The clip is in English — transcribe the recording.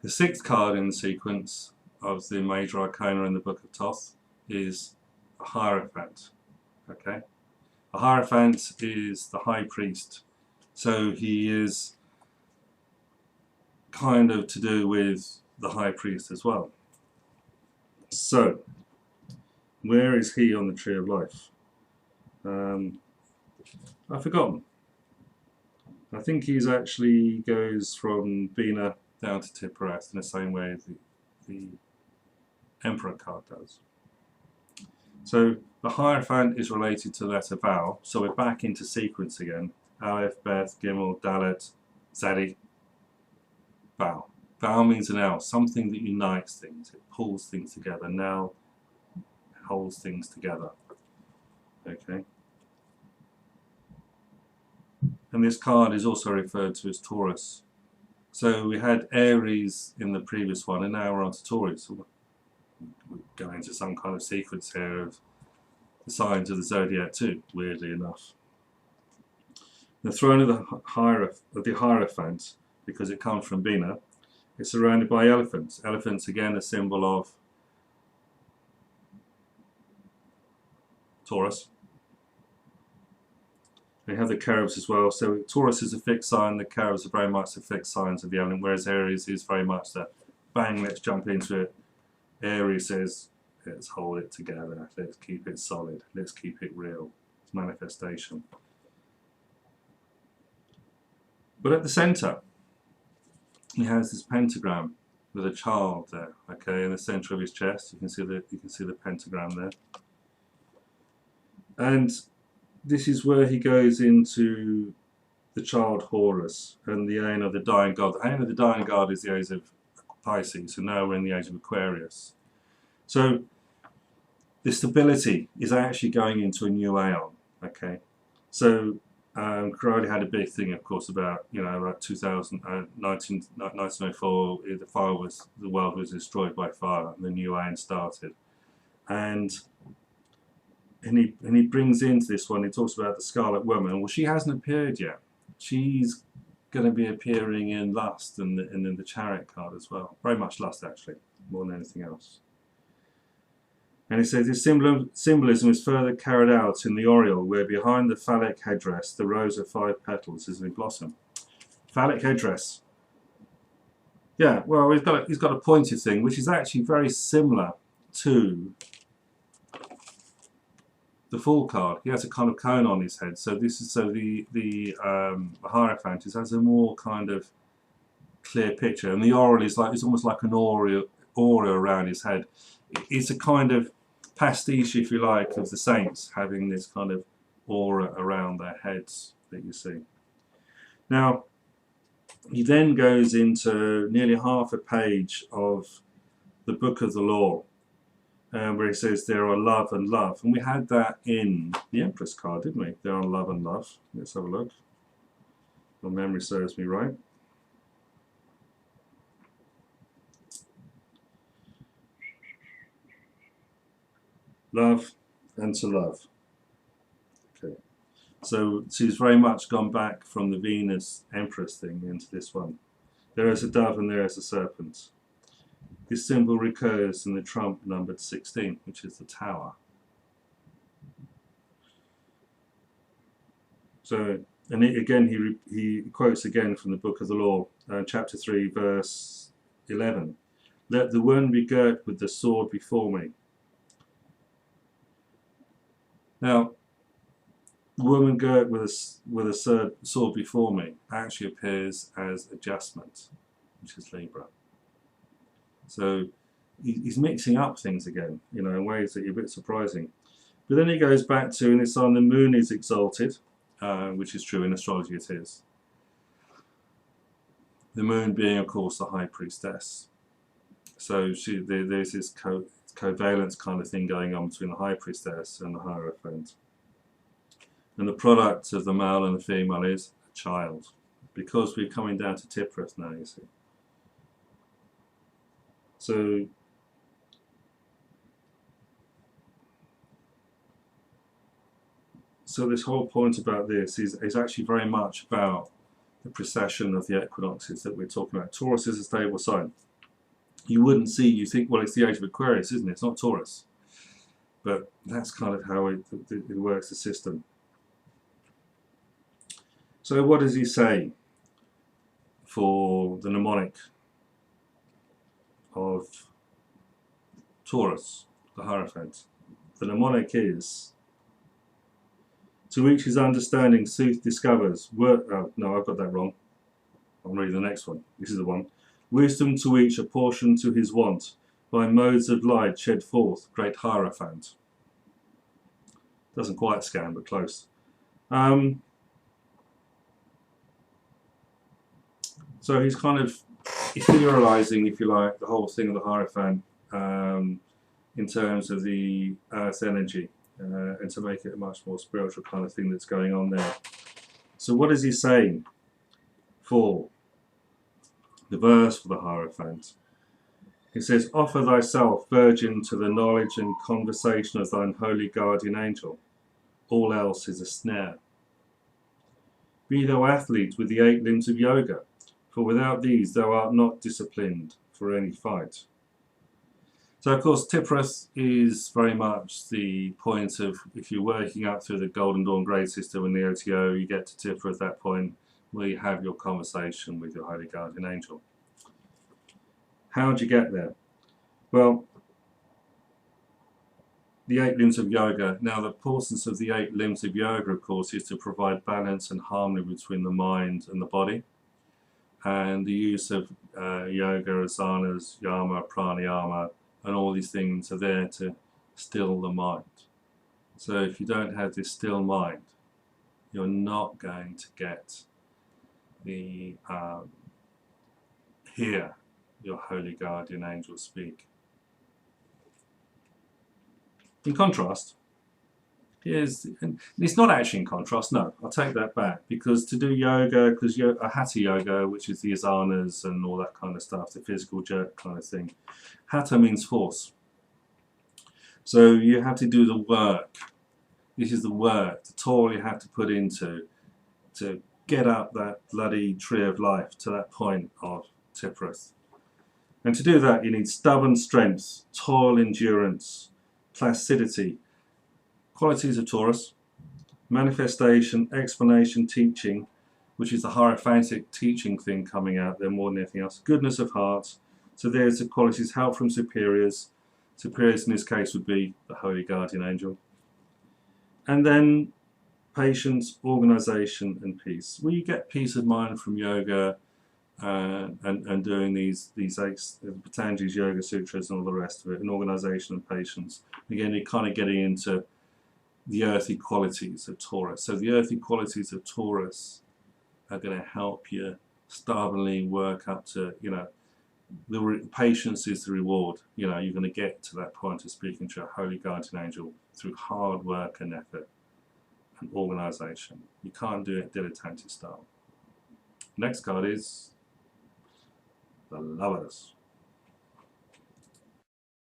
The sixth card in the sequence of the major arcana in the Book of Thoth is a Hierophant. Okay, a Hierophant is the High Priest, so he is kind of to do with the High Priest as well. So, where is he on the Tree of Life? I've forgotten. I think he's actually goes from Binah down to Taurus in the same way as the Emperor card does. So the Hierophant is related to the letter Vowel, so we're back into sequence again. Aleph, Beth, Gimel, Daleth, Zadi, Vowel. Vowel means an L, something that unites things, it pulls things together. Now holds things together. Okay. And this card is also referred to as Taurus. So we had Aries in the previous one, and now we're on to Taurus. We're going into some kind of sequence here of the signs of the zodiac too, weirdly enough. The throne of the Hierophant, because it comes from Binah, is surrounded by elephants. Elephants, again, a symbol of Taurus. We have the cherubs as well. So Taurus is a fixed sign, the cherubs are very much the fixed signs of the element, whereas Aries is very much the bang, let's jump into it. Aries says, let's hold it together, let's keep it solid, let's keep it real. It's manifestation. But at the centre, he has this pentagram with a child there. Okay, in the centre of his chest, you can see the pentagram there. And this is where he goes into the child Horus and the Aeon of the Dying God. The Aeon of the Dying God is the age of Pisces, so now we're in the age of Aquarius. So the stability is actually going into a new Aeon. Okay, so Crowley had a big thing, of course, about about 1904. The world was destroyed by fire, and the new Aeon started, and he brings into this one, he talks about the Scarlet Woman. Well, she hasn't appeared yet. She's going to be appearing in Lust and in the Chariot card as well. Very much Lust, actually, more than anything else. And he says this symbolism is further carried out in the Oriole, where behind the phallic headdress, the rose of 5 petals is in blossom. Phallic headdress. Yeah, well, he's got a pointed thing, which is actually very similar to the Fool card. He has a kind of cone on his head, so the Hierophant has a more kind of clear picture, and the Oriole is almost like an aura around his head. It's a kind of pastiche, if you like, of the saints having this kind of aura around their heads that you see. Now, he then goes into nearly half a page of the Book of the Law, where he says there are love and love. And we had that in the Empress card, didn't we? There are love and love. Let's have a look. My memory serves me right. Love and to love. Okay. So she's very much gone back from the Venus Empress thing into this one. There is a dove and there is a serpent. This symbol recurs in the trump numbered 16, which is the Tower. So, and again, he quotes again from the Book of the Law, chapter 3, verse 11. Let the one be girt with the sword before me. Now, the woman girt with a sword before me actually appears as adjustment, which is Libra. So he's mixing up things again, in ways that are a bit surprising. But then he goes back to, in this sign, the moon is exalted, which is true in astrology, it is. The moon being, of course, the High Priestess. So there's this covalence kind of thing going on between the High Priestess and the Hierophant. And the product of the male and the female is a child, because we're coming down to Taurus now, you see. So this whole point about this is actually very much about the precession of the equinoxes that we're talking about. Taurus is a stable sign. you wouldn't see, you think, well, it's the age of Aquarius, isn't it? It's not Taurus. But that's kind of how it works, the system. So what does he say for the mnemonic of Taurus, the Hierophant? The mnemonic is, to each his understanding sooth discovers. Oh, no, I've got that wrong. I'm reading the next one. This is the one. Wisdom to each a portion to his want, by modes of light shed forth, great Hierophant. Doesn't quite scan, but close. So he's kind of etherealizing, if you like, the whole thing of the Hierophant in terms of the earth energy, and to make it a much more spiritual kind of thing that's going on there. So what is he saying for the verse for the Hierophant? He says, offer thyself, virgin, to the knowledge and conversation of thine holy guardian angel. All else is a snare. Be thou athlete with the 8 limbs of yoga, for without these thou art not disciplined for any fight. So of course Tiphereth is very much the point of, if you're working up through the Golden Dawn grade system in the OTO, you get to Tiphereth, that point where you have your conversation with your holy guardian angel. How do you get there? Well, the 8 limbs of yoga. Now, the importance of the 8 limbs of yoga, of course, is to provide balance and harmony between the mind and the body. And the use of yoga, asanas, yama, pranayama, and all these things are there to still the mind. So if you don't have this still mind, you're not going to get the hear your holy guardian angel speak. In contrast, and it's not actually in contrast, no, I'll take that back, because to do yoga, because a hatha yoga, which is the asanas and all that kind of stuff, the physical jerk kind of thing, hatha means force. So you have to do the work. This is the work, the toil you have to put into to get up that bloody tree of life to that point of Tiphereth. And to do that, you need stubborn strength, toil endurance, placidity, qualities of Taurus, manifestation, explanation, teaching, which is the Hierophantic teaching thing coming out there more than anything else, goodness of heart. So there's the qualities, help from superiors. Superiors in this case would be the holy guardian angel. And then patience, organisation, and peace. Well, you get peace of mind from yoga and doing these 8 Patanjali's Yoga Sutras and all the rest of it, and organisation and patience. Again, you're kind of getting into the earthy qualities of Taurus. So the earthy qualities of Taurus are going to help you stubbornly work up to, the patience is the reward. You're going to get to that point of speaking to your holy guardian angel through hard work and effort and organisation. You can't do it dilettante style. Next card is the Lovers.